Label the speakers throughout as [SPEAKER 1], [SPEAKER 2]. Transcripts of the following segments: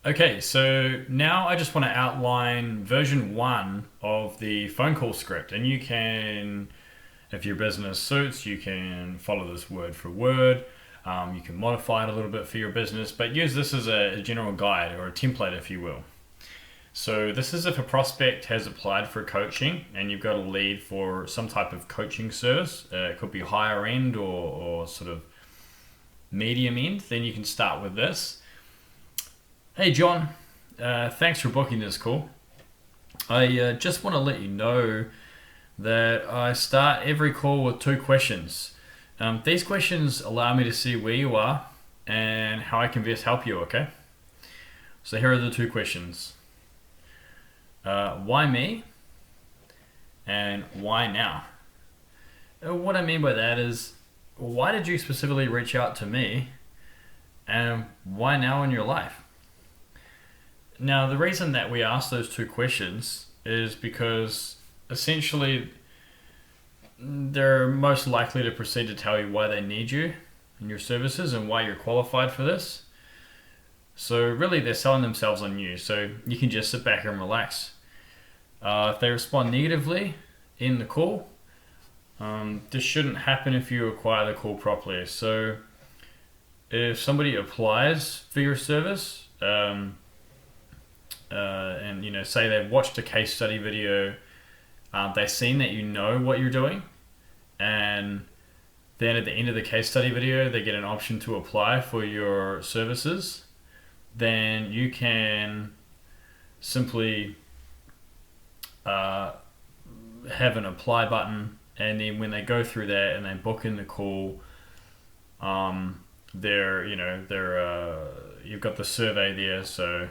[SPEAKER 1] Okay, so now I just want to outline version one of the phone call script. And you can, if your business suits, you can follow this word for word. You can modify it a little bit for your business, but use this as a general guide or a template, if you will. So this is if a prospect has applied for coaching and you've got a lead for some type of coaching service. It could be higher end or sort of medium end. Then you can start with this. Hey John, thanks for booking this call. I just want to let you know that I start every call with two questions. These questions allow me to see where you are and how I can best help you, okay? So here are the two questions. Why me? And why now? What I mean by that is, why did you specifically reach out to me? And why now in your life? Now, the reason that we ask those two questions is because essentially they're most likely to proceed to tell you why they need you and your services and why you're qualified for this. So really they're selling themselves on you. So you can just sit back and relax. If they respond negatively in the call, this shouldn't happen if you acquire the call properly. So if somebody applies for your service, and say they've watched a case study video, they've seen that you know what you're doing, and then at the end of the case study video they get an option to apply for your services, then you can simply have an apply button, and then when they go through that and they book in the call, you've got the survey there, so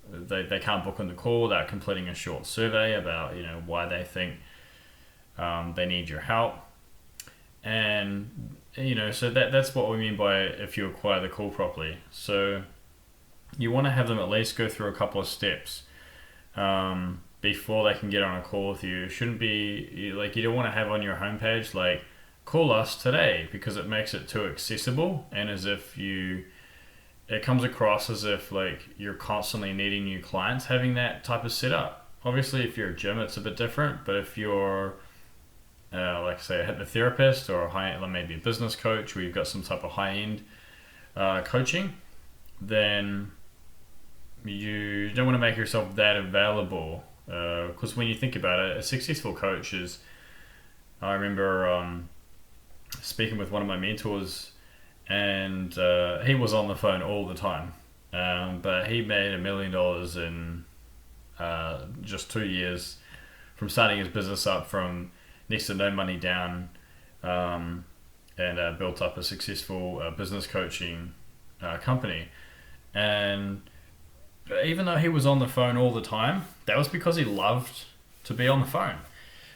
[SPEAKER 1] they can't book on the call without completing a short survey about why they think they need your help. And so that's what we mean by if you acquire the call properly. So you want to have them at least go through a couple of steps before they can get on a call with you. It shouldn't be like, you don't want to have on your homepage like, call us today, because it makes it too accessible, and as if it comes across as if like you're constantly needing new clients having that type of setup. Obviously, if you're a gym, it's a bit different, but if you're like say a hypnotherapist or maybe a business coach, where you've got some type of high-end coaching, then you don't want to make yourself that available, because when you think about it, a successful coach is, I remember speaking with one of my mentors, and he was on the phone all the time, but he made $1 million in just 2 years from starting his business up from next to no money down, and built up a successful business coaching company. And even though he was on the phone all the time, that was because he loved to be on the phone.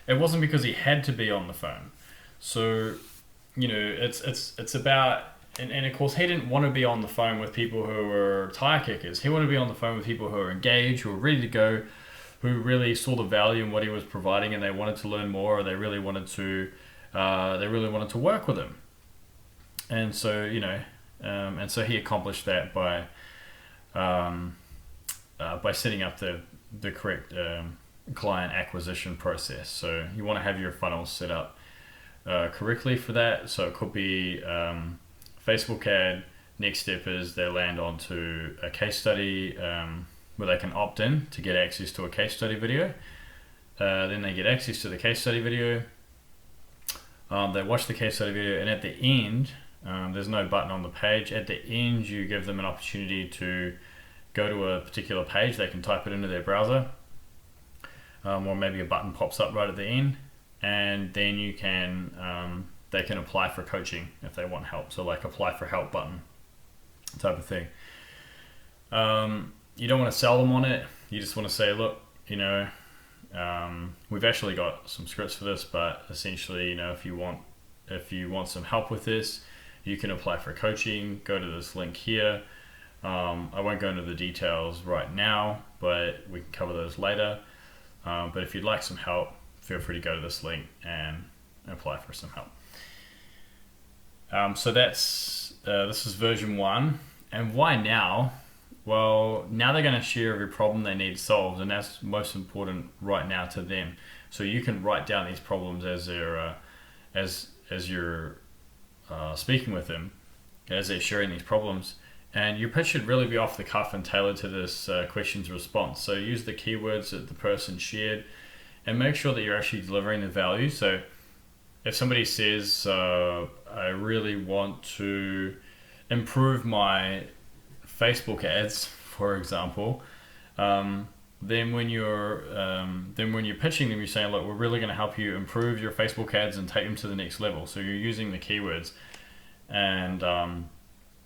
[SPEAKER 1] It wasn't because he had to be on the phone. So it's about, and of course he didn't want to be on the phone with people who were tire kickers. He wanted to be on the phone with people who were engaged, who were ready to go, who really saw the value in what he was providing, and they wanted to learn more, or they really wanted to work with him. And so and so he accomplished that by setting up the correct client acquisition process. So you want to have your funnel set up correctly for that. So it could be Facebook ad. Next step is they land onto a case study where they can opt in to get access to a case study video. Then they get access to the case study video. They watch the case study video, and at the end, there's no button on the page. At the end, you give them an opportunity to go to a particular page. They can type it into their browser, or maybe a button pops up right at the end, and then they can apply for coaching if they want help. So like apply for help button type of thing. You don't want to sell them on it. You just want to say, look, we've actually got some scripts for this, but essentially, if you want some help with this, you can apply for coaching. Go to this link here. I won't go into the details right now, but we can cover those later. But if you'd like some help, feel free to go to this link and apply for some help. So this is version 1. And why now? well, now they're going to share every problem they need solved, and that's most important right now to them. So you can write down these problems as they're as you're speaking with them, as they're sharing these problems. And your pitch should really be off the cuff and tailored to this question's response. So use the keywords that the person shared, and make sure that you're actually delivering the value. So if somebody says, I really want to improve my Facebook ads, for example, then when you're pitching them, you're saying, look, we're really going to help you improve your Facebook ads and take them to the next level. So you're using the keywords, and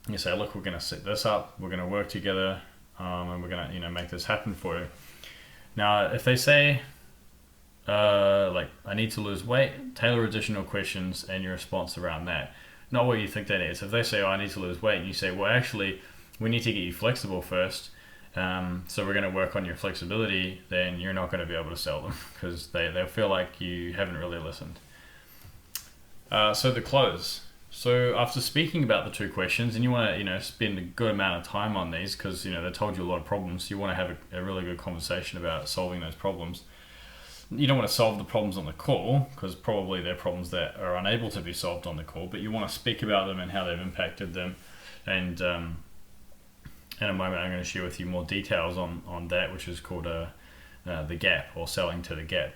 [SPEAKER 1] you say, look, we're going to set this up, we're going to work together, and we're going to make this happen for you. Now, if they say, like, I need to lose weight, tailor additional questions and your response around that. Not what you think that is. If they say, oh, I need to lose weight, and you say, well, actually, we need to get you flexible first, so we're going to work on your flexibility, then you're not going to be able to sell them, because they'll feel like you haven't really listened. So the close. So after speaking about the two questions, and you want to spend a good amount of time on these, because they told you a lot of problems, you want to have a really good conversation about solving those problems. You don't want to solve the problems on the call, because probably they're problems that are unable to be solved on the call, but you want to speak about them and how they've impacted them. And in a moment I'm going to share with you more details on that, which is called the gap, or selling to the gap.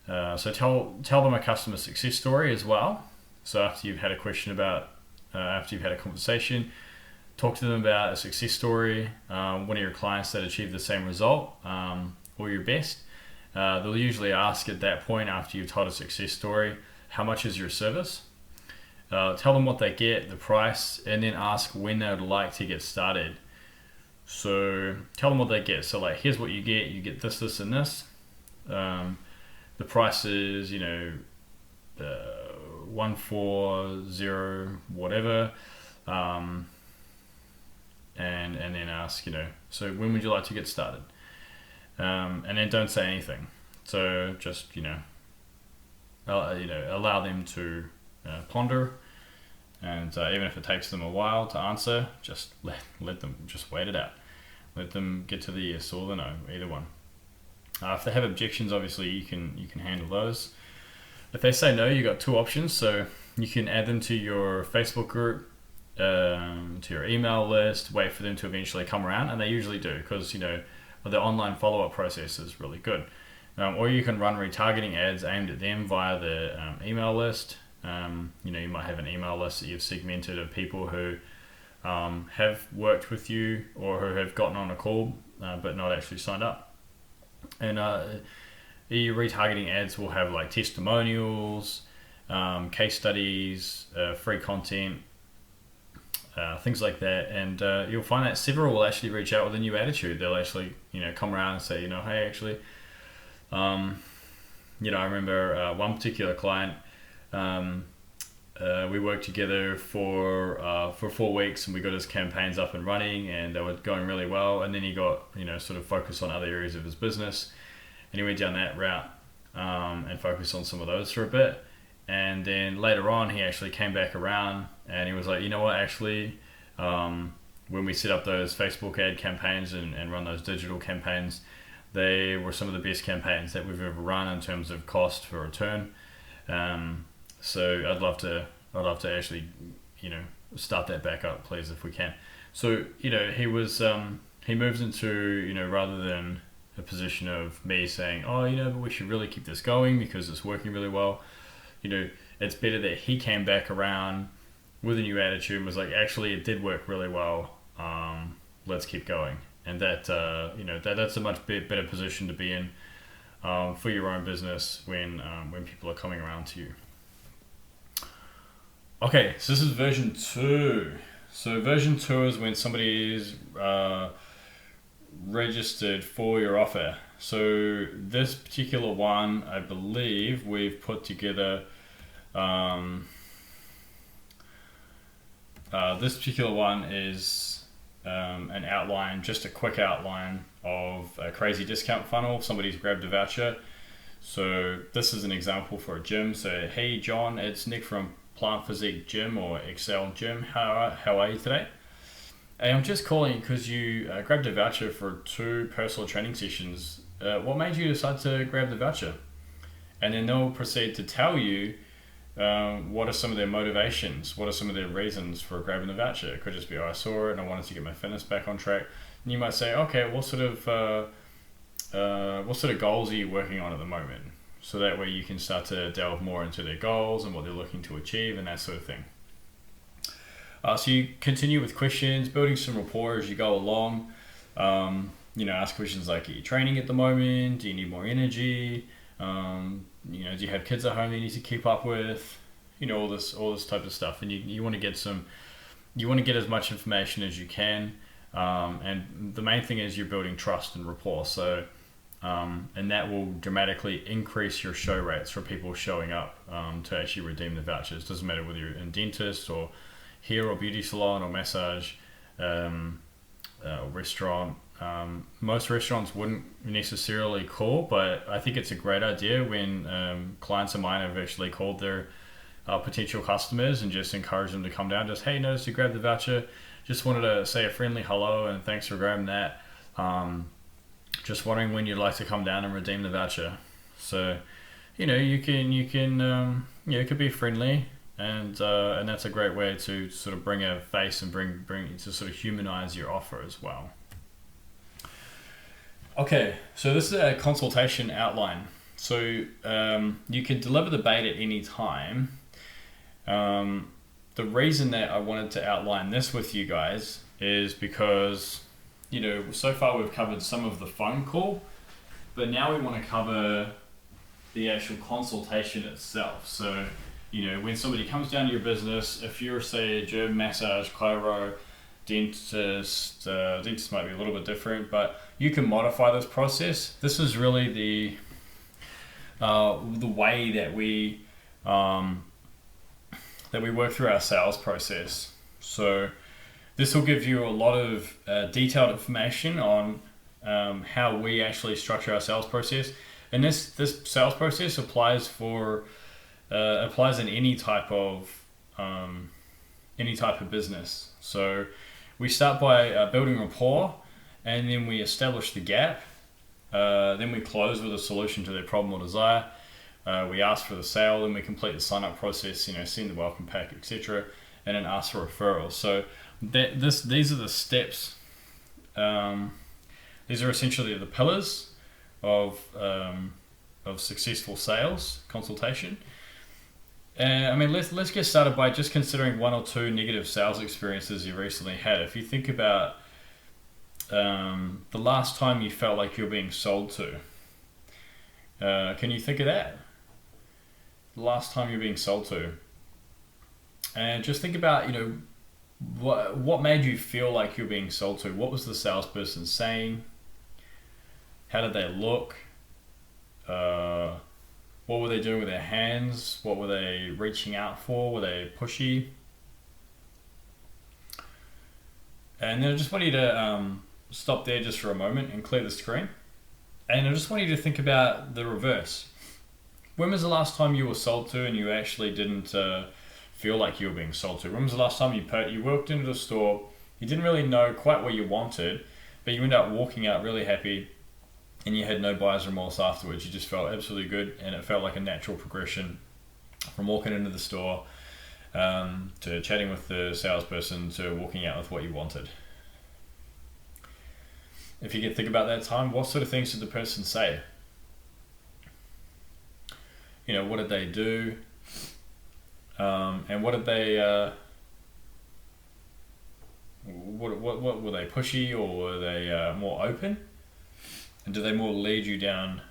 [SPEAKER 1] So tell them a customer success story as well. So after you've had a question after you've had a conversation, talk to them about a success story, one of your clients that achieved the same result, or your best. They'll usually ask at that point, after you've told a success story, how much is your service? Tell them what they get, the price, and then ask when they would like to get started. So tell them what they get. So like, here's what you get this, this, and this. The price is, 140 whatever. And then ask, so when would you like to get started? And then don't say anything. So just, allow them to ponder, and even if it takes them a while to answer, just let them just wait it out. Let them get to the yes or the no, either one. If they have objections, obviously you can handle those. If they say no, you got two options. So you can add them to your Facebook group, to your email list, wait for them to eventually come around, and they usually do, because the online follow-up process is really good. Or you can run retargeting ads aimed at them via the email list. You might have an email list that you've segmented of people who have worked with you, or who have gotten on a call but not actually signed up. And your retargeting ads will have like testimonials, case studies, free content, things like that. And you'll find that several will actually reach out with a new attitude. They'll actually come around and say, hey, actually, I remember one particular client. We worked together for 4 weeks, and we got his campaigns up and running, and they were going really well. And then he got sort of focused on other areas of his business, and he went down that route and focused on some of those for a bit. And then later on, he actually came back around, and he was like, actually, when we set up those Facebook ad campaigns and run those digital campaigns, they were some of the best campaigns that we've ever run in terms of cost for return. So I'd love to actually, start that back up, please, if we can. So, he was, he moves into, rather than a position of me saying, but we should really keep this going because it's working really well. It's better that he came back around with a new attitude and was like, actually, it did work really well. Let's keep going. And that, that's a much better position to be in for your own business when people are coming around to you. Okay, so this is version 2. So version 2 is when somebody is registered for your offer. So this particular one, I believe we've put together, this particular one is an outline, just a quick outline of a crazy discount funnel. Somebody's grabbed a voucher. So this is an example for a gym. So, hey John, it's Nick from Plant Physique Gym or Excel Gym. How are you today? Hey, I'm just calling because you grabbed a voucher for 2 personal training sessions. What made you decide to grab the voucher? And then they'll proceed to tell you what are some of their motivations, what are some of their reasons for grabbing the voucher. It could just be, oh, I saw it and I wanted to get my fitness back on track. And you might say, okay, what sort of goals are you working on at the moment? So that way you can start to delve more into their goals and what they're looking to achieve and that sort of thing. So you continue with questions, building some rapport as you go along. Ask questions like, are you training at the moment? Do you need more energy? Do you have kids at home that you need to keep up with? All this type of stuff. And you want to get as much information as you can. And the main thing is you're building trust and rapport. So, and that will dramatically increase your show rates for people showing up to actually redeem the vouchers. Doesn't matter whether you're in dentist or hair or beauty salon or massage, restaurant. Most restaurants wouldn't necessarily call, but I think it's a great idea when clients of mine have actually called their potential customers and just encourage them to come down. Just, hey, noticed you grabbed the voucher. Just wanted to say a friendly hello and thanks for grabbing that. Just wondering when you'd like to come down and redeem the voucher. So, you can it could be friendly. And that's a great way to sort of bring a face and bring to sort of humanize your offer as well. Okay, so this is a consultation outline. So you can deliver the bait at any time. The reason that I wanted to outline this with you guys is because, so far we've covered some of the phone call, but now we want to cover the actual consultation itself. So, when somebody comes down to your business, if you're, say, a gym, massage, chiro, dentist might be a little bit different, but you can modify this process. This is really the way that we work through our sales process. So this will give you a lot of detailed information on how we actually structure our sales process, and this sales process applies in any type of business. So we start by building rapport, and then we establish the gap. Then we close with a solution to their problem or desire. We ask for the sale, then we complete the sign-up process. Send the welcome pack, etc., and then ask for referrals. So these are the steps. These are essentially the pillars of successful sales consultation. Let's get started by just considering 1 or 2 negative sales experiences you recently had. If you think about the last time you felt like you're being sold to, can you think of that? The last time you're being sold to, and just think about what made you feel like you're being sold to. What was the salesperson saying? How did they look? What were they doing with their hands? What were they reaching out for? Were they pushy? And then I just want you to stop there just for a moment and clear the screen. And I just want you to think about the reverse. When was the last time you were sold to and you actually didn't feel like you were being sold to? When was the last time you walked into the store, you didn't really know quite what you wanted, but you ended up walking out really happy, and you had no buyer's remorse afterwards? You just felt absolutely good, and it felt like a natural progression from walking into the store to chatting with the salesperson to walking out with what you wanted. If you can think about that time, what sort of things did the person say? What did they do? And what did they? What were they pushy, or were they more open? And do they more lead you down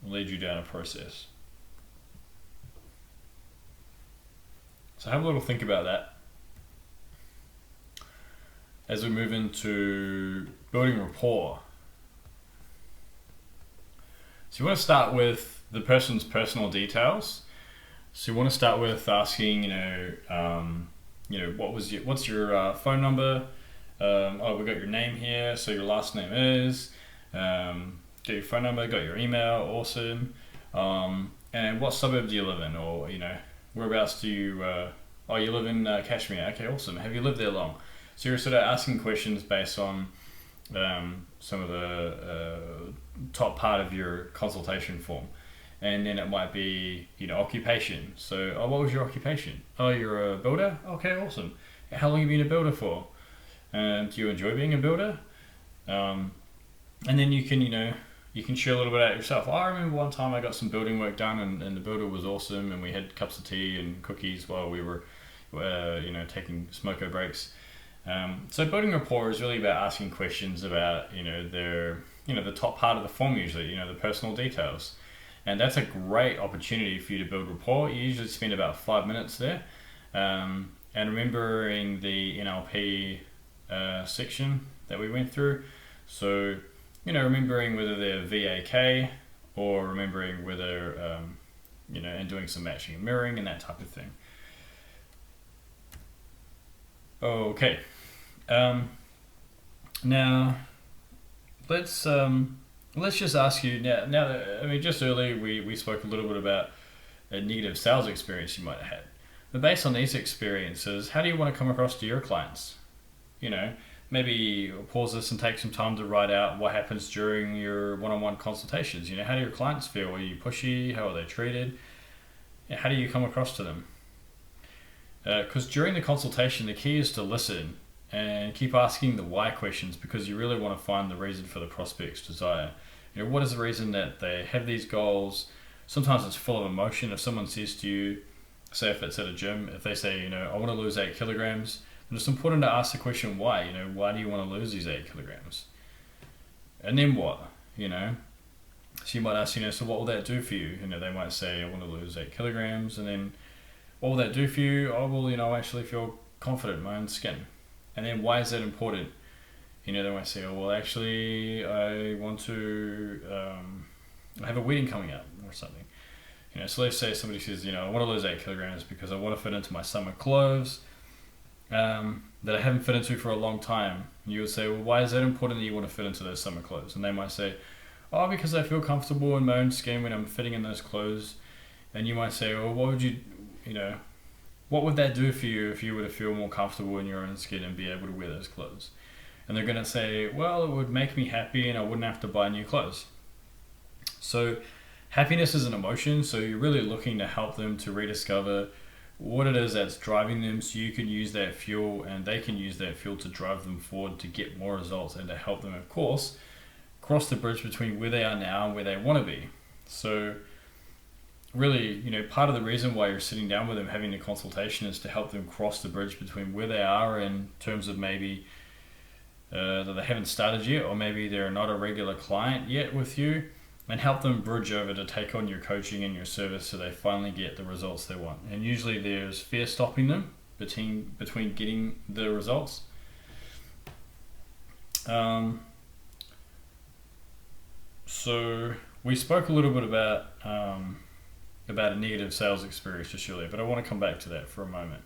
[SPEAKER 1] a process? So have a little think about that as we move into building rapport. So you want to start with the person's personal details. So you want to start with asking, what's your phone number? We got your name here, so your last name is. Get your phone number, got your email, awesome. And what suburb do you live in, or whereabouts do you? You live in Kashmir. Okay, awesome. Have you lived there long? So you're sort of asking questions based on some of the top part of your consultation form. And then it might be, occupation. So, oh, what was your occupation? Oh, you're a builder? Okay, awesome. How long have you been a builder for? Do you enjoy being a builder? And then you can, you can share a little bit about yourself. Oh, I remember one time I got some building work done, and the builder was awesome, and we had cups of tea and cookies while we were, taking smoko breaks. So building rapport is really about asking questions about, the top part of the form usually, the personal details. And that's a great opportunity for you to build rapport. You usually spend about 5 minutes there. And remembering the NLP section that we went through. So, remembering whether they're VAK or remembering whether, and doing some matching and mirroring and that type of thing. Okay. Now, let's just ask you now that, just earlier we spoke a little bit about a negative sales experience you might have had. But based on these experiences, how do you want to come across to your clients? Maybe pause this and take some time to write out what happens during your one-on-one consultations. How do your clients feel? Are you pushy? How are they treated? How do you come across to them? Because during the consultation, the key is to listen and keep asking the why questions, because you really want to find the reason for the prospect's desire. What is the reason that they have these goals? Sometimes it's full of emotion. If someone says to you, say if it's at a gym, if they say, I want to lose 8 kilograms, then it's important to ask the question why. Why do you want to lose these 8 kilograms? And then what? So you might ask, so what will that do for you? They might say, I want to lose 8 kilograms, and then what will that do for you? Oh, well, I actually feel confident in my own skin. And then why is that important? They might say, oh, well, actually, I want to have a wedding coming up or something. So let's say somebody says, I want to lose 8 kilograms because I want to fit into my summer clothes that I haven't fit into for a long time. And you would say, well, why is that important that you want to fit into those summer clothes? And they might say, oh, because I feel comfortable in my own skin when I'm fitting in those clothes. And you might say, well, what would that do for you if you were to feel more comfortable in your own skin and be able to wear those clothes? And they're going to say, well, it would make me happy and I wouldn't have to buy new clothes. So happiness is an emotion, so you're really looking to help them to rediscover what it is that's driving them, so you can use that fuel and they can use that fuel to drive them forward to get more results and to help them, of course, cross the bridge between where they are now and where they want to be. So really, part of the reason why you're sitting down with them having a consultation is to help them cross the bridge between where they are in terms of maybe that they haven't started yet, or maybe they're not a regular client yet with you, and help them bridge over to take on your coaching and your service so they finally get the results they want. And usually there's fear stopping them between getting the results. So we spoke a little bit about a negative sales experience just earlier, but I want to come back to that for a moment.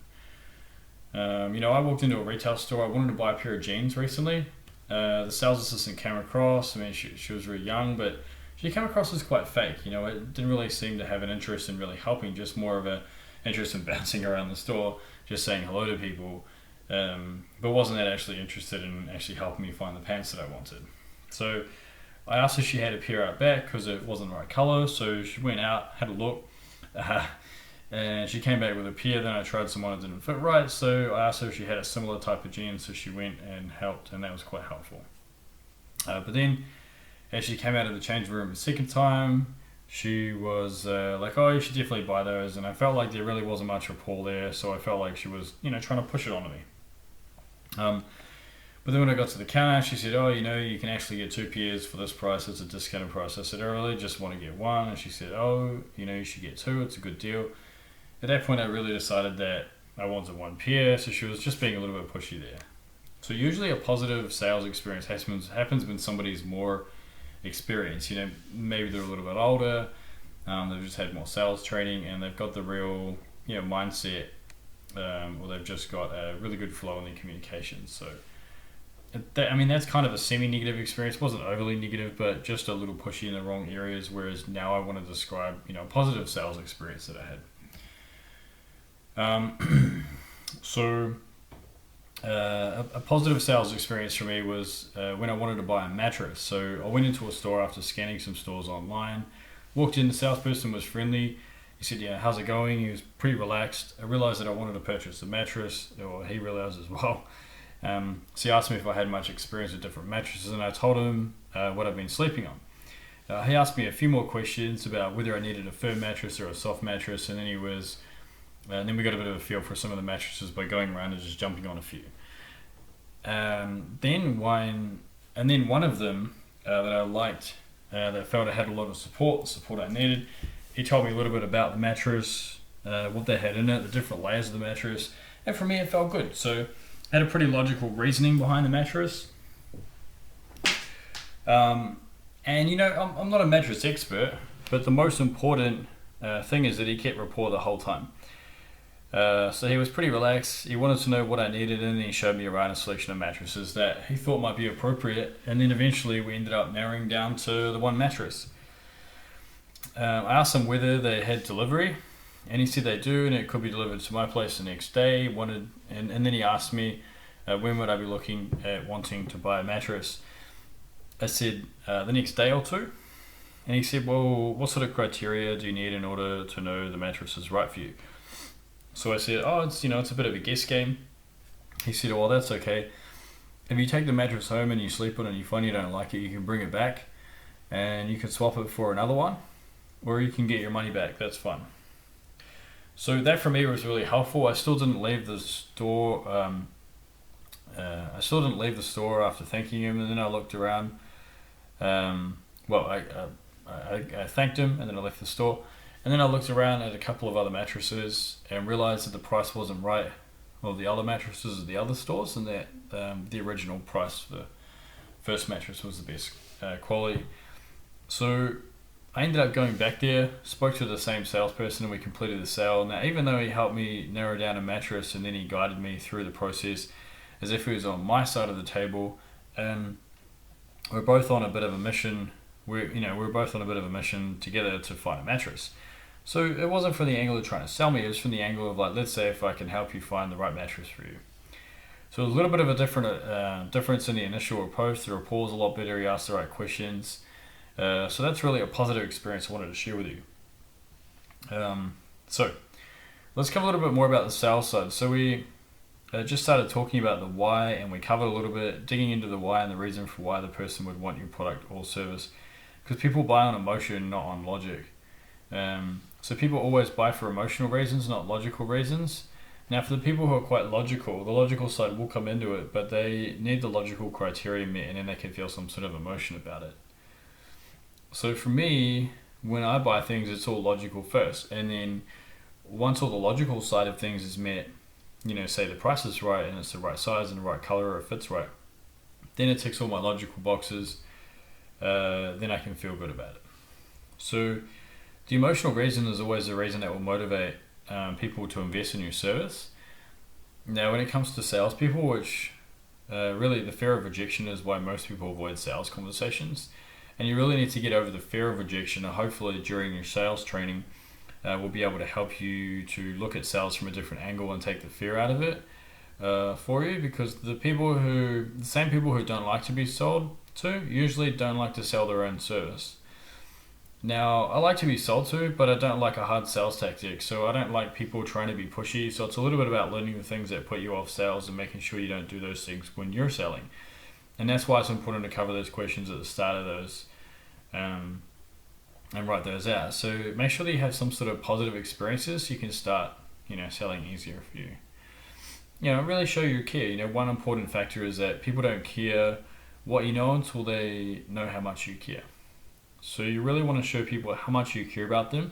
[SPEAKER 1] I walked into a retail store. I wanted to buy a pair of jeans recently. The sales assistant came across. She was very young, but she came across as quite fake. It didn't really seem to have an interest in really helping, just more of an interest in bouncing around the store, just saying hello to people, but wasn't that actually interested in actually helping me find the pants that I wanted. So I asked her if she had a pair out back because it wasn't the right color. So she went out, had a look, and she came back with a pair. Then I tried some one that didn't fit right. So I asked her if she had a similar type of jeans. So she went and helped, and that was quite helpful. But then as she came out of the change room the second time, she was like, oh, you should definitely buy those. And I felt like there really wasn't much rapport there. So I felt like she was, trying to push it onto me. But then when I got to the counter, she said, oh, you can actually get 2 pairs for this price. It's a discounted price. I said, I really just want to get one. And she said, oh, you should get 2. It's a good deal. At that point, I really decided that I wanted 1 pair. So she was just being a little bit pushy there. So usually a positive sales experience happens when somebody's more experienced. Maybe they're a little bit older. They've just had more sales training and they've got the real, mindset, or they've just got a really good flow in their communication. So that's kind of a semi-negative experience. It wasn't overly negative, but just a little pushy in the wrong areas. Whereas now I want to describe, a positive sales experience that I had. So A positive sales experience for me was when I wanted to buy a mattress. So I went into a store after scanning some stores online. Walked in, the salesperson was friendly. He said, "Yeah, how's it going?" He was pretty relaxed. I realized that I wanted to purchase a mattress, or he realized as well. So he asked me if I had much experience with different mattresses, and I told him what I've been sleeping on. He asked me a few more questions about whether I needed a firm mattress or a soft mattress, and then we got a bit of a feel for some of the mattresses by going around and just jumping on a few. Then one of them that I liked, that I felt I had a lot of support, the support I needed. He told me a little bit about the mattress, what they had in it, the different layers of the mattress, and for me it felt good. So I had a pretty logical reasoning behind the mattress. And I'm not a mattress expert, but the most important thing is that he kept rapport the whole time. So he was pretty relaxed. He wanted to know what I needed, and then he showed me around a selection of mattresses that he thought might be appropriate. And then eventually we ended up narrowing down to the one mattress. I asked him whether they had delivery, and he said they do, and it could be delivered to my place the next day. And then he asked me when would I be looking at wanting to buy a mattress. I said the next day or two, and he said, "Well, what sort of criteria do you need in order to know the mattress is right for you?" So I said, "Oh, it's a bit of a guess game." He said, "Well, that's okay. If you take the mattress home and you sleep on it and you find you don't like it, you can bring it back and you can swap it for another one, or you can get your money back. That's fine." So that for me was really helpful. I still didn't leave the store. After thanking him, and then I looked around. I thanked him, and then I left the store. And then I looked around at a couple of other mattresses and realized that the price wasn't right of the other mattresses at the other stores, and that the original price for the first mattress was the best quality. So I ended up going back there, spoke to the same salesperson, and we completed the sale. Now, even though he helped me narrow down a mattress and then he guided me through the process as if he was on my side of the table, we're both on a bit of a mission. We're both on a bit of a mission together to find a mattress. So it wasn't from the angle of trying to sell me, it was from the angle of let's say if I can help you find the right mattress for you. So a little bit of a difference in the initial approach. The rapport is a lot better, he asked the right questions. So that's really a positive experience I wanted to share with you. So let's cover a little bit more about the sales side. So we just started talking about the why, and we covered a little bit, digging into the why and the reason for why the person would want your product or service. Because people buy on emotion, not on logic. So people always buy for emotional reasons, not logical reasons. Now, for the people who are quite logical, the logical side will come into it, but they need the logical criteria met, and then they can feel some sort of emotion about it. So for me, when I buy things, it's all logical first, and then once all the logical side of things is met, say the price is right and it's the right size and the right color or it fits right, then it ticks all my logical boxes, then I can feel good about it. So the emotional reason is always the reason that will motivate people to invest in your service. Now, when it comes to salespeople, which really the fear of rejection is why most people avoid sales conversations, and you really need to get over the fear of rejection, and hopefully during your sales training we'll be able to help you to look at sales from a different angle and take the fear out of it for you, because the same people who don't like to be sold to usually don't like to sell their own service. Now, I like to be sold to, but I don't like a hard sales tactic. So I don't like people trying to be pushy. So it's a little bit about learning the things that put you off sales and making sure you don't do those things when you're selling. And that's why it's important to cover those questions at the start of those and write those out. So make sure that you have some sort of positive experiences so you can start, selling easier for you. Really show your care. One important factor is that people don't care what you know until they know how much you care. So you really want to show people how much you care about them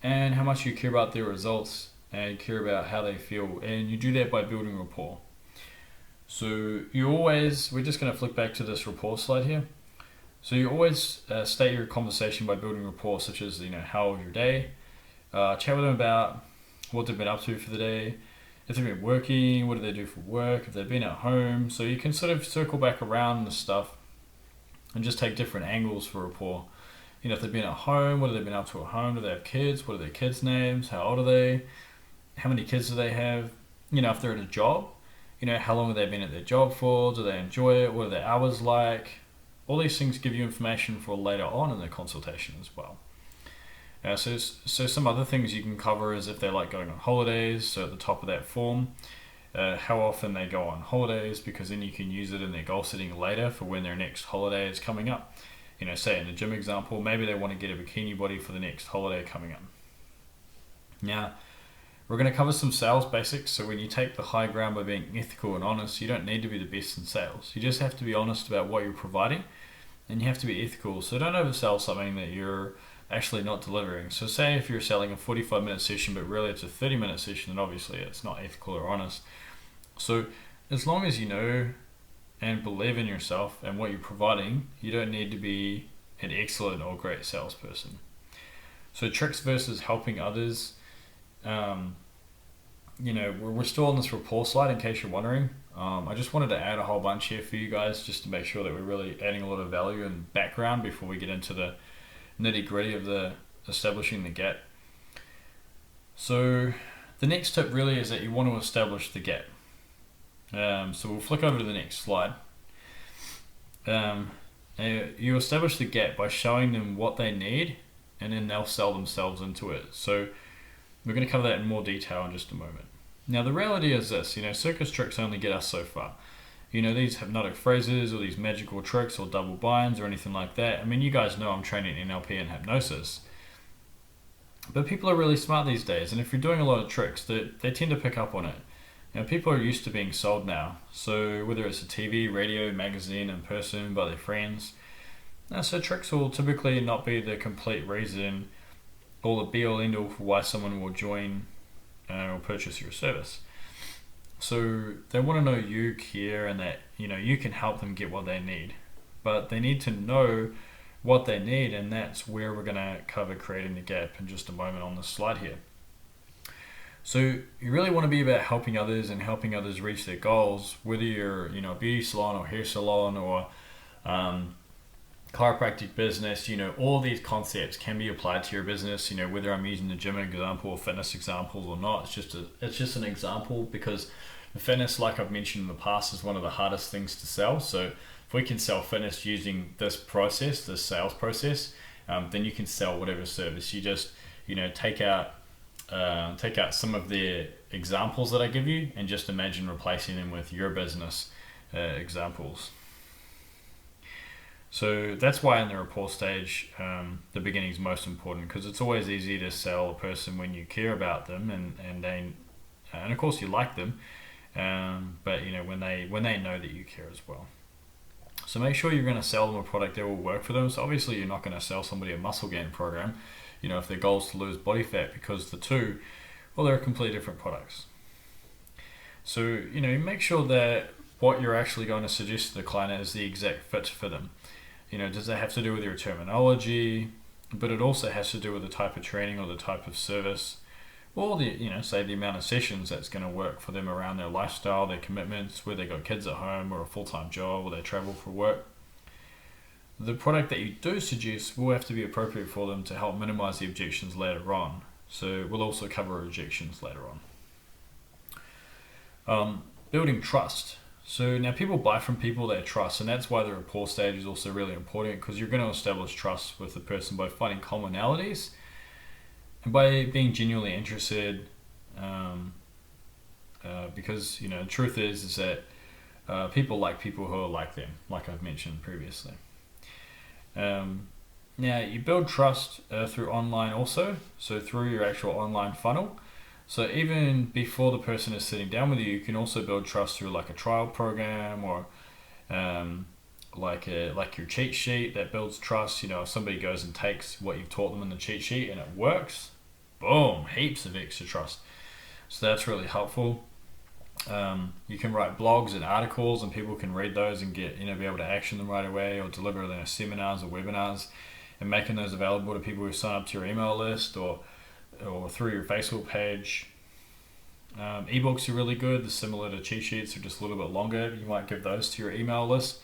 [SPEAKER 1] and how much you care about their results and care about how they feel. And you do that by building rapport. So we're just going to flick back to this rapport slide here. So you always state your conversation by building rapport, such as, how was your day? Chat with them about what they've been up to for the day. If they've been working, what do they do for work? If they've been at home. So you can sort of circle back around the stuff and just take different angles for rapport. If they've been at home, what have they been up to at home? Do they have kids? What are their kids' names? How old are they? How many kids do they have? If they're at a job, how long have they been at their job for? Do they enjoy it? What are their hours like? All these things give you information for later on in the consultation as well. So some other things you can cover is if they like going on holidays. So at the top of that form, how often they go on holidays, because then you can use it in their goal setting later for when their next holiday is coming up. Say in the gym example, maybe they want to get a bikini body for the next holiday coming up. Now, we're going to cover some sales basics. So when you take the high ground by being ethical and honest, you don't need to be the best in sales. You just have to be honest about what you're providing, and you have to be ethical. So don't oversell something that you're actually not delivering. So say if you're selling a 45-minute session, but really it's a 30-minute session, then obviously it's not ethical or honest. So as long as you know and believe in yourself and what you're providing, you don't need to be an excellent or great salesperson. So tricks versus helping others. We're still on this rapport slide in case you're wondering. I just wanted to add a whole bunch here for you guys just to make sure that we're really adding a lot of value and background before we get into the nitty gritty of the establishing the gap. So the next tip really is that you want to establish the gap. So we'll flick over to the next slide. You establish the gap by showing them what they need, and then they'll sell themselves into it. So we're going to cover that in more detail in just a moment. Now the reality is this, circus tricks only get us so far. These hypnotic phrases or these magical tricks or double binds or anything like that. I mean, you guys know I'm training in NLP and hypnosis. But people are really smart these days, and if you're doing a lot of tricks, they tend to pick up on it. People are used to being sold now. So whether it's a TV, radio, magazine, in person, by their friends. So tricks will typically not be the complete reason or the be all end all for why someone will join or purchase your service. So they want to know you care and that you can help them get what they need. But they need to know what they need, and that's where we're going to cover creating the gap in just a moment on this slide here. So you really want to be about helping others and helping others reach their goals, whether you're a beauty salon or hair salon or chiropractic business. All these concepts can be applied to your business. Whether I'm using the gym example or fitness examples or not, it's just an example, because the fitness, like I've mentioned in the past, is one of the hardest things to sell. So if we can sell fitness using this process, this sales process, then you can sell whatever service. You just take out some of the examples that I give you and just imagine replacing them with your business examples. So that's why in the rapport stage, the beginning is most important, because it's always easy to sell a person when you care about them and of course you like them, but when they know that you care as well. So make sure you're going to sell them a product that will work for them. So obviously you're not going to sell somebody a muscle gain program, if their goal is to lose body fat, because the two, they're completely different products. So make sure that what you're actually going to suggest to the client is the exact fit for them. Does that have to do with your terminology? But it also has to do with the type of training or the type of service, or say the amount of sessions that's going to work for them around their lifestyle, their commitments, whether they got kids at home or a full-time job or they travel for work. The product that you do suggest will have to be appropriate for them to help minimize the objections later on. So we'll also cover objections later on. Building trust. So now people buy from people they trust, and that's why the rapport stage is also really important, because you're going to establish trust with the person by finding commonalities and by being genuinely interested, because the truth is that people like people who are like them, like I've mentioned previously. Now you build trust through online also, so through your actual online funnel. So even before the person is sitting down with you, you can also build trust through like a trial program or like your cheat sheet that builds trust. If somebody goes and takes what you've taught them in the cheat sheet and it works, boom, heaps of extra trust. So that's really helpful. You can write blogs and articles, and people can read those and get be able to action them right away, or deliver their seminars or webinars, and making those available to people who sign up to your email list or through your Facebook page. Ebooks are really good. They're similar to cheat sheets, they're just a little bit longer. You might give those to your email list,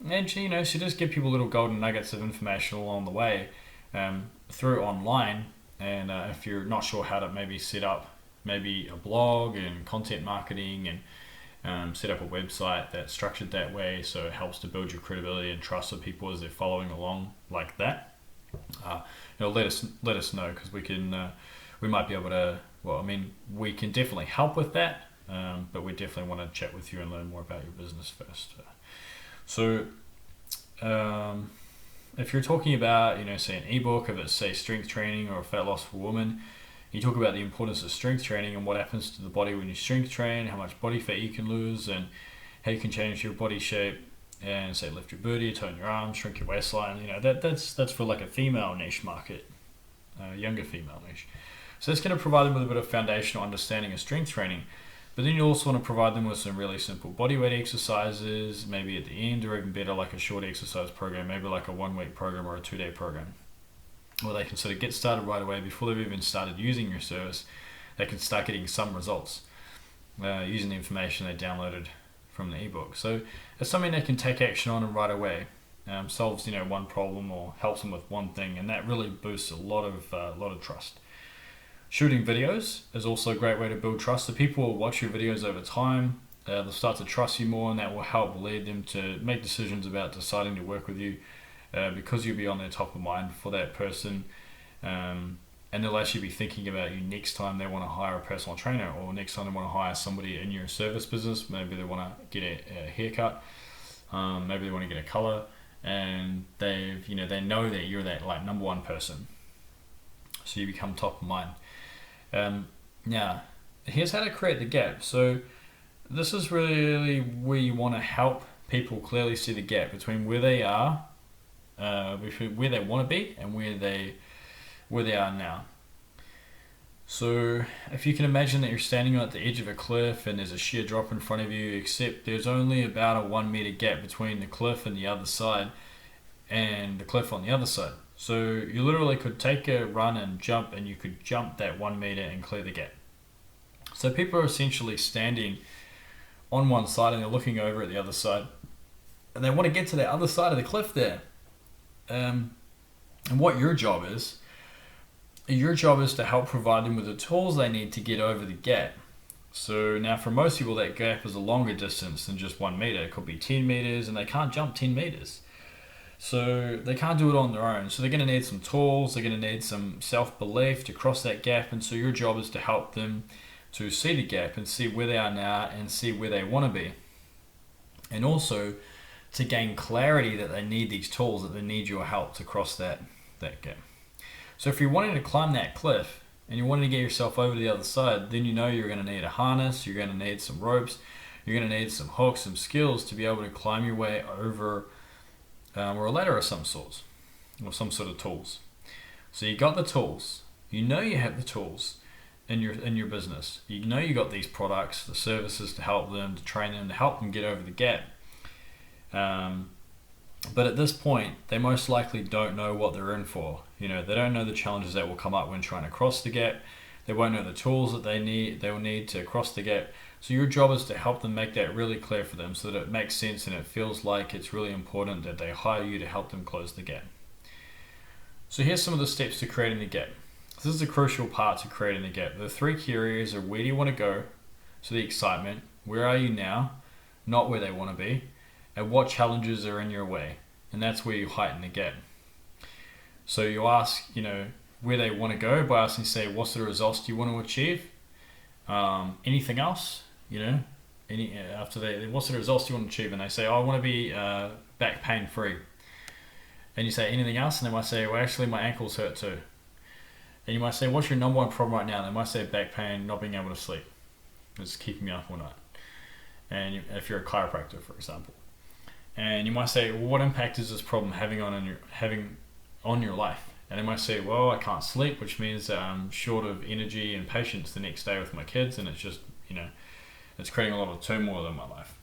[SPEAKER 1] and so just give people little golden nuggets of information along the way through online. And if you're not sure how to maybe set up maybe a blog and content marketing set up a website that's structured that way, so it helps to build your credibility and trust with people as they're following along like that. Let us know, because we might be able to. Well, I mean, we can definitely help with that, but we definitely want to chat with you and learn more about your business first. If you're talking about, say an ebook, if it's say strength training or fat loss for women, you talk about the importance of strength training and what happens to the body when you strength train, how much body fat you can lose, and how you can change your body shape, and say lift your booty, tone your arms, shrink your waistline. That's for like a female niche market, younger female niche. So that's going to provide them with a bit of foundational understanding of strength training. But then you also want to provide them with some really simple bodyweight exercises, maybe at the end, or even better, like a short exercise program, maybe like a 1-week program or a 2-day program, where they can sort of get started right away before they've even started using your service. They can start getting some results using the information they downloaded from the ebook. So it's something they can take action on and right away. Solves one problem or helps them with one thing, and that really boosts a lot of trust. Shooting videos is also a great way to build trust. So people will watch your videos over time. They'll start to trust you more, and that will help lead them to make decisions about deciding to work with you, because you'll be on their top of mind for that person. And they'll actually be thinking about you next time they want to hire a personal trainer, or next time they want to hire somebody in your service business. Maybe they want to get a haircut, maybe they want to get a color, and they know that you're that like number one person, so you become top of mind. Now, here's how to create the gap. So this is really where you want to help people clearly see the gap between where they are, between where they want to be and where they are now. So if you can imagine that you're standing at the edge of a cliff and there's a sheer drop in front of you, except there's only about a 1 meter gap between the cliff and the other side, and the cliff on the other side. So you literally could take a run and jump, and you could jump that 1 meter and clear the gap. So people are essentially standing on one side and they're looking over at the other side, and they want to get to the other side of the cliff there. And what your job is to help provide them with the tools they need to get over the gap. So now for most people, that gap is a longer distance than just 1 meter. It could be 10 meters, and they can't jump 10 meters. So they can't do it on their own. So they're going to need some tools, they're going to need some self-belief to cross that gap. And so your job is to help them to see the gap and see where they are now and see where they want to be. And also to gain clarity that they need these tools, that they need your help to cross that gap. So if you're wanting to climb that cliff and you're wanting to get yourself over to the other side, then you're going to need a harness, you're going to need some ropes, you're going to need some hooks, some skills to be able to climb your way over, or a ladder of some sort, or some sort of tools. So you got the tools, you have the tools in your business, you got these products, the services to help them, to train them, to help them get over the gap. But at this point, they most likely don't know what they're in for. They don't know the challenges that will come up when trying to cross the gap. They won't know the tools that they will need to cross the gap. So your job is to help them make that really clear for them, so that it makes sense and it feels like it's really important that they hire you to help them close the gap. So here's some of the steps to creating the gap. This is a crucial part to creating the gap. The 3 key areas are: where do you want to go? So the excitement, where are you now, not where they want to be, and what challenges are in your way. And that's where you heighten the gap. So you ask, where they want to go by asking, say, what sort of results do you want to achieve? Anything else? After what sort of results do you want to achieve? And they say, I want to be back pain free. And you say, anything else? And they might say, well, actually my ankles hurt too. And you might say, what's your number one problem right now? They might say back pain, not being able to sleep. It's keeping me up all night. And if you're a chiropractor, for example. And you might say, well, what impact is this problem having on your life? And they might say, well, I can't sleep, which means that I'm short of energy and patience the next day with my kids, and it's just, it's creating a lot of turmoil in my life.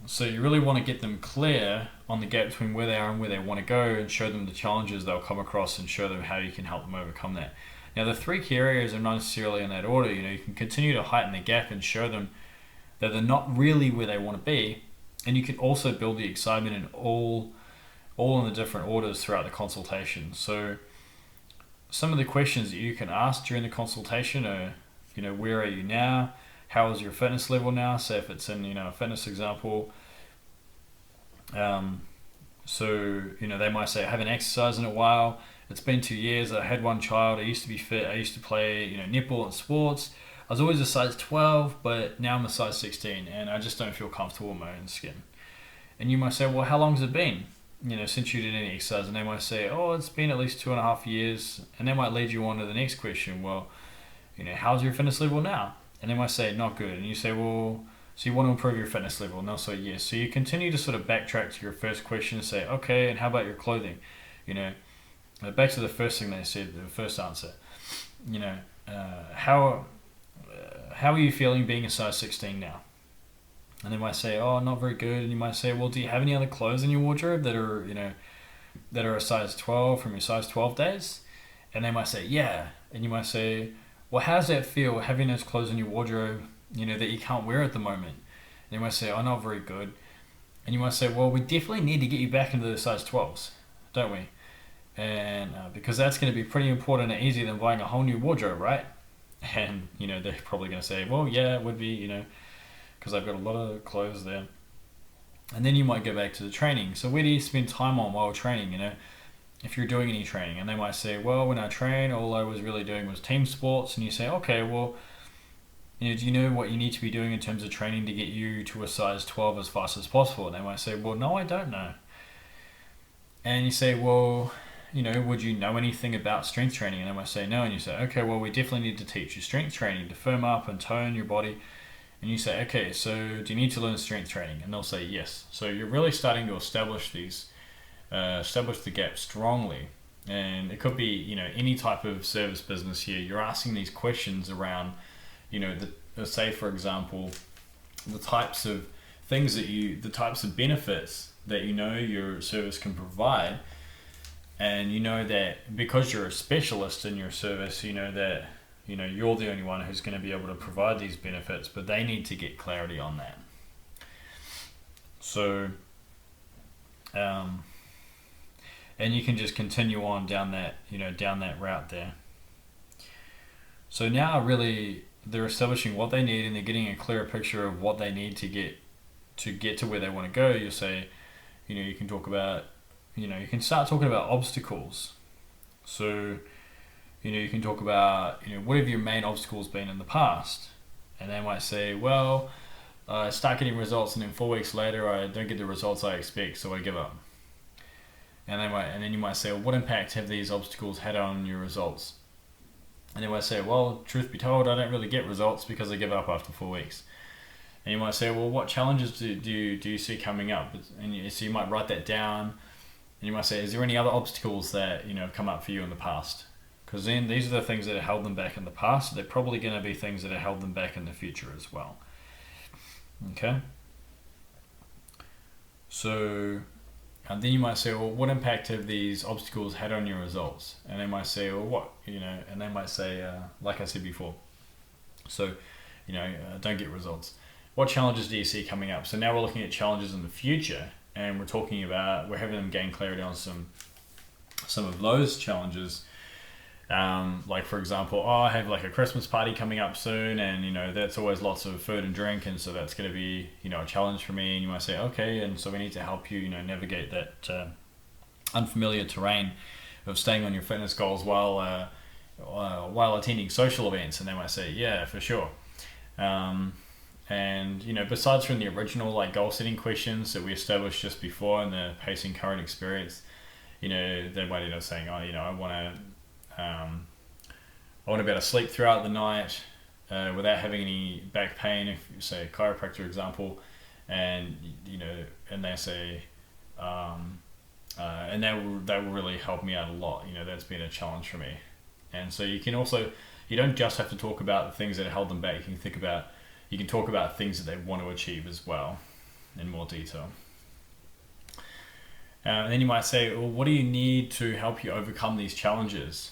[SPEAKER 1] So you really want to get them clear on the gap between where they are and where they want to go, and show them the challenges they'll come across, and show them how you can help them overcome that. Now, the 3 key areas are not necessarily in that order. You can continue to heighten the gap and show them that they're not really where they want to be, and you can also build the excitement in all in the different orders throughout the consultation. So some of the questions that you can ask during the consultation are, where are you now? how is your fitness level now? Say if it's in, a fitness example. So, they might say, I haven't exercised in a while. It's been 2 years. I had one child. I used to be fit. I used to play, netball and sports. I was always a size 12, but now I'm a size 16, and I just don't feel comfortable in my own skin. And you might say, well, how long has it been, since you did any exercise? And they might say, oh, it's been at least 2.5 years. And they might lead you on to the next question. Well, how's your fitness level now? And they might say, not good. And you say, well, so you want to improve your fitness level? And they'll say, yes. So you continue to sort of backtrack to your first question and say, okay, and how about your clothing? Back to the first thing they said, the first answer. How are you feeling being a size 16 now? And they might say, oh, not very good. And you might say, well, do you have any other clothes in your wardrobe that are a size 12 from your size 12 days? And they might say, yeah. And you might say, well, how does that feel, having those clothes in your wardrobe, that you can't wear at the moment? And they might say, oh, not very good. And you might say, well, we definitely need to get you back into the size 12s, don't we? And because that's going to be pretty important and easier than buying a whole new wardrobe, right? And, they're probably going to say, well, yeah, it would be, because I've got a lot of clothes there. And then you might go back to the training. So where do you spend time on while training, if you're doing any training? And they might say, well, when I train, all I was really doing was team sports. And you say, okay, well, do you know what you need to be doing in terms of training to get you to a size 12 as fast as possible? And they might say, well, no, I don't know. And you say, well, would you know anything about strength training? And they might say no. And you say, okay, well, we definitely need to teach you strength training to firm up and tone your body. And you say, okay, so do you need to learn strength training? And they'll say yes. So you're really starting to establish the gap strongly. And it could be, any type of service business here. You're asking these questions around, say, for example, the types of things the types of benefits that your service can provide. And that because you're a specialist in your service, that you're the only one who's going to be able to provide these benefits, but they need to get clarity on that. So, and you can just continue on down that route there. So now really they're establishing what they need, and they're getting a clearer picture of what they need to get to where they want to go. You'll say, you can talk about, you can start talking about obstacles. So, you can talk about, what have your main obstacles been in the past? And they might say, well, I start getting results and then 4 weeks later I don't get the results I expect, so I give up. And then you might say, well, what impact have these obstacles had on your results? And they might say, well, truth be told, I don't really get results because I give up after 4 weeks. And you might say, well, what challenges do you see coming up? And so you might write that down. And you might say, is there any other obstacles that have come up for you in the past? Because then these are the things that have held them back in the past. So they're probably going to be things that have held them back in the future as well. Okay. So, and then you might say, well, what impact have these obstacles had on your results? And they might say, well, what? And they might say, like I said before. So, don't get results. What challenges do you see coming up? So now we're looking at challenges in the future, and we're having them gain clarity on some of those challenges. Like for example, I have like a Christmas party coming up soon, and that's always lots of food and drink, and so that's going to be a challenge for me. And you might say, okay, and so we need to help you navigate that unfamiliar terrain of staying on your fitness goals while attending social events. And they might say, yeah, for sure. And besides from the original like goal setting questions that we established just before and the pacing current experience, they might end up saying, oh, I want to be able to sleep throughout the night without having any back pain. If you say a chiropractor example, and and they say, and that will really help me out a lot. That's been a challenge for me. And so you don't just have to talk about the things that held them back. You can talk about things that they want to achieve as well in more detail. And then you might say, well, what do you need to help you overcome these challenges?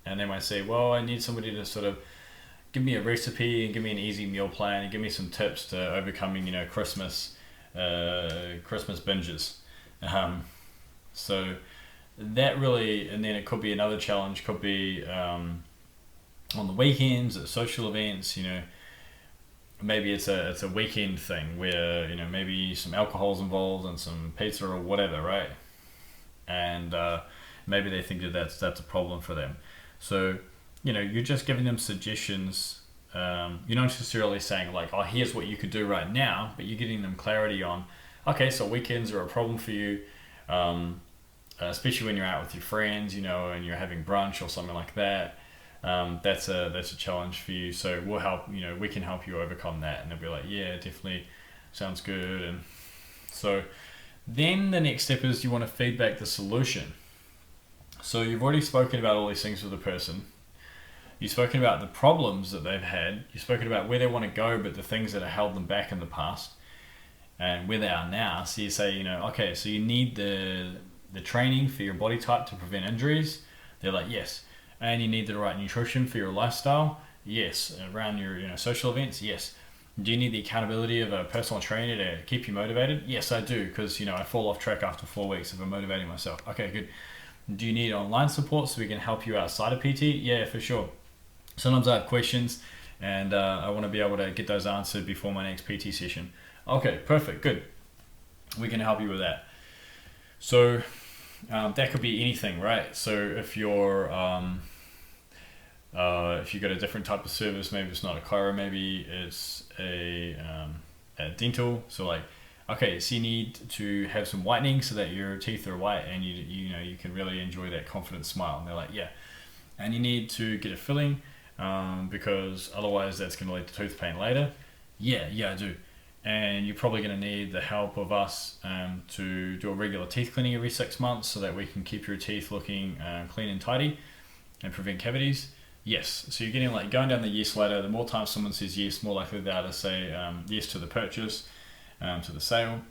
[SPEAKER 1] And they might say, well, I need somebody to sort of give me a recipe and give me an easy meal plan and give me some tips to overcoming, Christmas binges. So that really, and then it could be another challenge, could be on the weekends at social events, maybe it's a weekend thing where maybe some alcohol's involved and some pizza or whatever, right? And maybe they think that that's a problem for them. So you're just giving them suggestions. You're not necessarily saying like, oh, here's what you could do right now, but you're getting them clarity on, okay, so weekends are a problem for you, especially when you're out with your friends, and you're having brunch or something like that. That's a challenge for you. So we'll help. We can help you overcome that. And they'll be like, yeah, definitely, sounds good. And so then the next step is you want to feedback the solution. So you've already spoken about all these things with the person. You've spoken about the problems that they've had. You've spoken about where they want to go, but the things that have held them back in the past and where they are now. So you say, okay, so you need the training for your body type to prevent injuries. They're like, yes. And you need the right nutrition for your lifestyle. Yes. Around your social events. Yes. Do you need the accountability of a personal trainer to keep you motivated? Yes, I do, because I fall off track after 4 weeks if I'm motivating myself. Okay, good. Do you need online support so we can help you outside of PT? Yeah, for sure. Sometimes I have questions and I want to be able to get those answered before my next PT session. Okay, perfect, good. We can help you with that. So that could be anything, right? So if you're if you've got a different type of service, maybe it's not a chiro, maybe it's a dental. So like, okay, so you need to have some whitening so that your teeth are white and you can really enjoy that confident smile. And they're like, yeah. And you need to get a filling because otherwise that's going to lead to tooth pain later. Yeah, I do. And you're probably going to need the help of us to do a regular teeth cleaning every 6 months so that we can keep your teeth looking clean and tidy and prevent cavities. Yes. So you're getting going down the yes ladder. The more times someone says yes, more likely they are to say yes to the purchase, to the sale.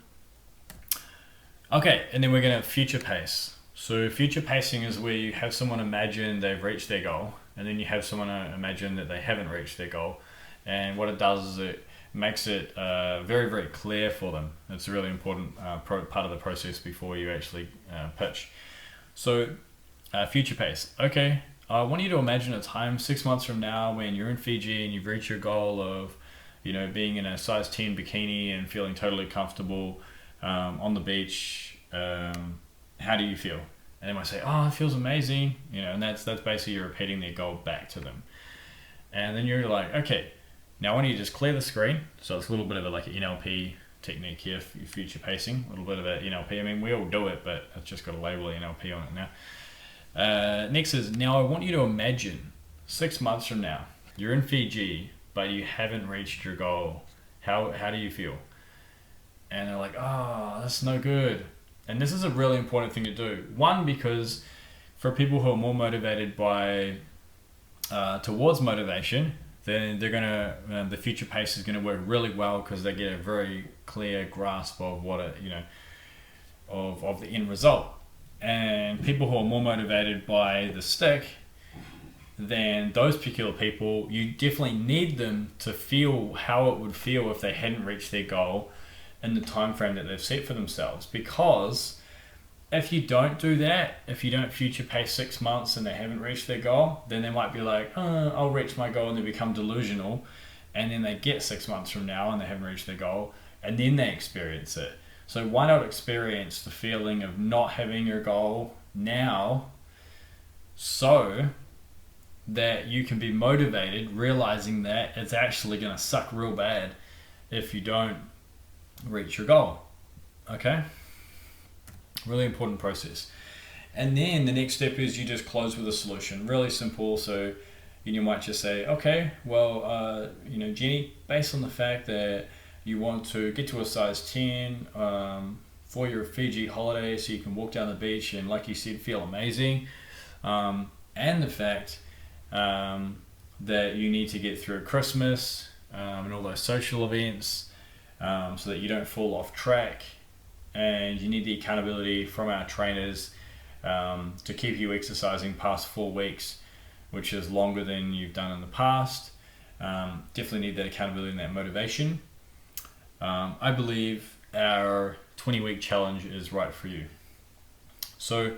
[SPEAKER 1] Okay, and then we're going to future pace. So future pacing is where you have someone imagine they've reached their goal, and then you have someone imagine that they haven't reached their goal. And what it does is it makes it very, very clear for them. It's a really important part of the process before you actually pitch. So future pace. Okay, I want you to imagine a time 6 months from now when you're in Fiji and you've reached your goal of being in a size 10 bikini and feeling totally comfortable on the beach. How do you feel? And they might say, oh, it feels amazing. And that's basically you're repeating their goal back to them. And then you're like, okay, now I want you to just clear the screen. So it's a little bit of an NLP technique here, future pacing, a little bit of an NLP. I mean, we all do it, but I've just got a label of NLP on it now. Next is, now I want you to imagine 6 months from now, you're in Fiji, but you haven't reached your goal. How do you feel? And they're like, oh, that's no good. And this is a really important thing to do. One, because for people who are more motivated by towards motivation, then they're gonna the future pace is gonna work really well because they get a very clear grasp of what of the end result. And people who are more motivated by the stick, then those particular people, you definitely need them to feel how it would feel if they hadn't reached their goal in the time frame that they've set for themselves. Because if you don't do that, if you don't future pace 6 months and they haven't reached their goal, then they might be like, I'll reach my goal, and they become delusional, and then they get 6 months from now and they haven't reached their goal, and then they experience it. So why not experience the feeling of not having your goal now so that you can be motivated, realizing that it's actually going to suck real bad if you don't reach your goal. Okay? Really important process. And then the next step is you just close with a solution. Really simple. So you might just say, okay, well, Jenny, based on the fact that you want to get to a size 10 for your Fiji holiday so you can walk down the beach and, like you said, feel amazing, and the fact that you need to get through Christmas and all those social events so that you don't fall off track, and you need the accountability from our trainers to keep you exercising past 4 weeks, which is longer than you've done in the past. Definitely need that accountability and that motivation. I believe our 20-week challenge is right for you. So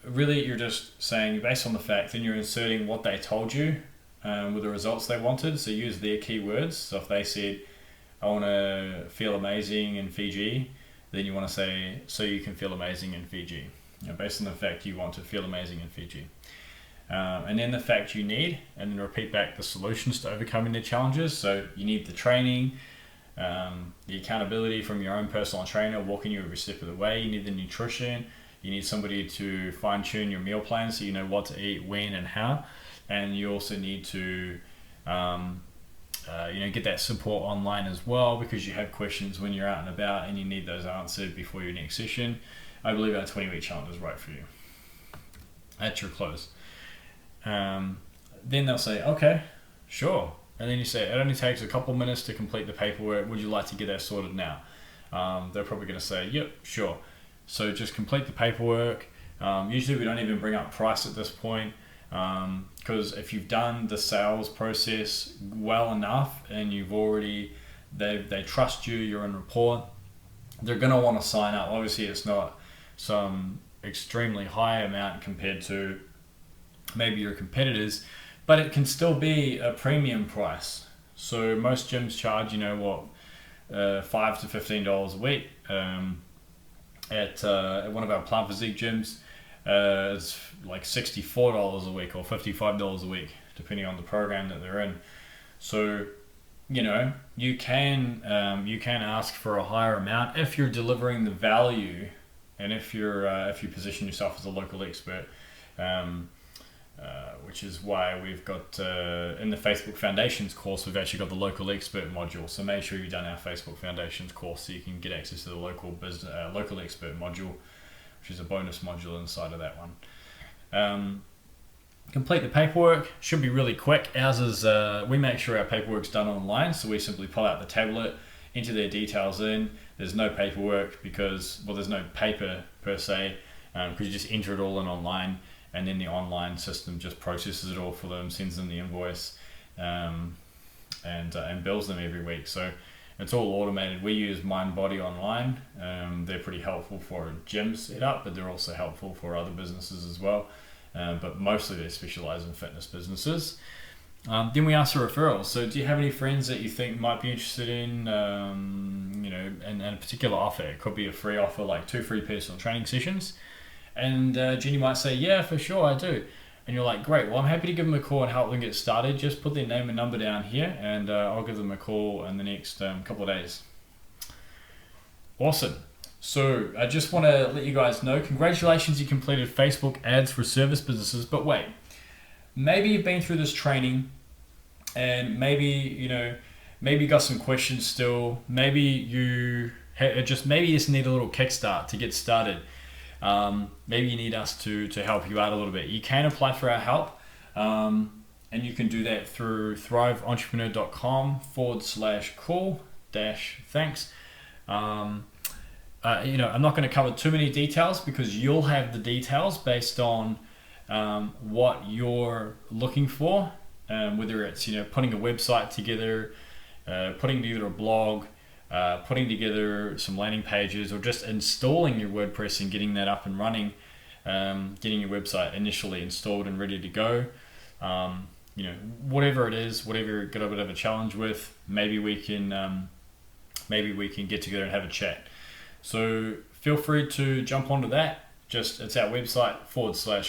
[SPEAKER 1] really you're just saying, based on the fact, then you're inserting what they told you with the results they wanted. So use their keywords. So if they said, I want to feel amazing in Fiji, then you want to say, so you can feel amazing in Fiji, based on the fact you want to feel amazing in Fiji. And then the fact you need, and then repeat back the solutions to overcoming the challenges. So you need the training, the accountability from your own personal trainer walking you every step of the way. You need the nutrition. You need somebody to fine tune your meal plan so you know what to eat, when, and how. And you also need to get that support online as well, because you have questions when you're out and about and you need those answered before your next session. I believe our 20-week challenge is right for you. At your close. Then they'll say, okay, sure. And then you say, it only takes a couple minutes to complete the paperwork. Would you like to get that sorted now? They're probably going to say, yep, sure. So just complete the paperwork. Usually we don't even bring up price at this point, because if you've done the sales process well enough and you've already, they trust you, you're in rapport, they're going to want to sign up. Obviously it's not some extremely high amount compared to maybe your competitors, but it can still be a premium price. So most gyms charge, $5 to $15 a week. At one of our Plant Physique gyms, it's like $64 a week or $55 a week, depending on the program that they're in. So, you can ask for a higher amount if you're delivering the value, and if you position yourself as a local expert. Which is why we've got in the Facebook Foundations course, we've actually got the local expert module. So make sure you've done our Facebook Foundations course so you can get access to the local expert module, which is a bonus module inside of that one. Complete the paperwork. Should be really quick. Ours is we make sure our paperwork's done online, so we simply pull out the tablet, enter their details in. There's no paperwork because there's no paper per se, because you just enter it all in online. And then the online system just processes it all for them, sends them the invoice, and bills them every week. So it's all automated. We use MindBody Online. They're pretty helpful for a gym setup, but they're also helpful for other businesses as well. But mostly they specialize in fitness businesses. Then we ask for referrals. So do you have any friends that you think might be interested in, in a particular offer? It could be a free offer, like 2 free personal training sessions. And Jenny might say, yeah, for sure, I do. And you're like, great, well, I'm happy to give them a call and help them get started. Just put their name and number down here, and I'll give them a call in the next couple of days. Awesome. So I just want to let you guys know, congratulations, you completed Facebook ads for service businesses. But wait, maybe you've been through this training and maybe you got some questions still. Maybe you just need a little kickstart to get started. Maybe you need us to help you out a little bit. You can apply for our help, and you can do that through thriveentrepreneur.com/call-thanks. I'm not going to cover too many details because you'll have the details based on what you're looking for, whether it's putting a website together, putting together a blog, putting together some landing pages, or just installing your WordPress and getting that up and running, getting your website initially installed and ready to go. Whatever it is, whatever you've got a bit of a challenge with, maybe we can get together and have a chat. So feel free to jump onto that. It's our website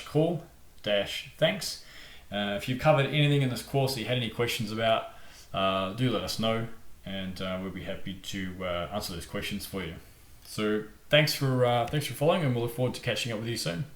[SPEAKER 1] /call-thanks. If you've covered anything in this course that you had any questions about, do let us know, and we'll be happy to answer those questions for you. So thanks for following, and we'll look forward to catching up with you soon.